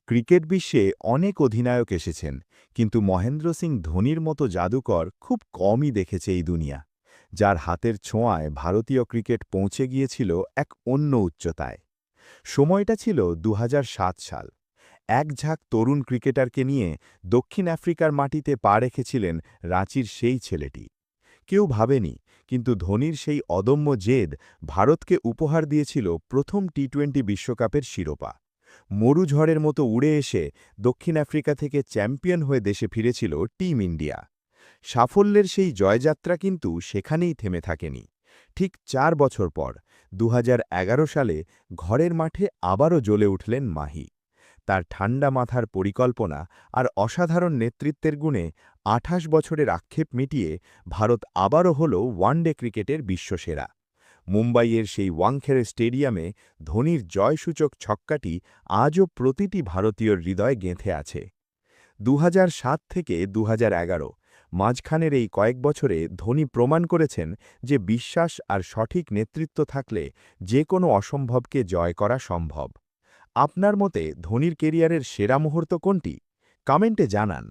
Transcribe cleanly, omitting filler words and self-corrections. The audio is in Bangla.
ক্রিকেট বিশ্বে অনেক অধিনায়ক এসেছেন, কিন্তু মহেন্দ্র সিং ধোনির মতো জাদুকর খুব কমই দেখেছে এই দুনিয়া, যার হাতের ছোঁয়ায় ভারতীয় ক্রিকেট পৌঁছে গিয়েছিল এক অন্য উচ্চতায়। সময়টা ছিল ২০০৭ সাল। এক ঝাঁক তরুণ ক্রিকেটারকে নিয়ে দক্ষিণ আফ্রিকার মাটিতে পা রেখেছিলেন রাঁচির সেই ছেলেটি। কেউ ভাবেনি, কিন্তু ধোনির সেই অদম্য জেদ ভারতকে উপহার দিয়েছিল প্রথম টি-20 বিশ্বকাপের শিরোপা। মরুঝড়ের মতো উড়ে এসে দক্ষিণ আফ্রিকা থেকে চ্যাম্পিয়ন হয়ে দেশে ফিরেছিল টিম ইন্ডিয়া। সাফল্যের সেই জয়যাত্রা কিন্তু সেখানেই থেমে থাকেনি। ঠিক ৪ বছর পর ২০১১ সালে ঘরের মাঠে আবারও জ্বলে উঠলেন মাহি। তার ঠান্ডা মাথার পরিকল্পনা আর অসাধারণ নেতৃত্বের গুণে ২৮ বছরের আক্ষেপ মিটিয়ে ভারত আবারও হল ওয়ানডে ক্রিকেটের বিশ্বসেরা। মুম্বাইয়ের সেই ওয়াংখেড়ে স্টেডিয়ামে ধোনির জয়সূচক ছক্কাটি আজও প্রতিটি ভারতীয়র হৃদয়ে গেঁথে আছে। ২০০৭ থেকে ২০১১ মাঝখানের এই কয়েক বছরে ধোনি প্রমাণ করেছেন যে বিশ্বাস আর সঠিক নেতৃত্ব থাকলে যে কোনো অসম্ভবকে জয় করা সম্ভব। আপনার মতে ধোনির কেরিয়ারের সেরা মুহূর্ত কোনটি? কমেন্টে জানান।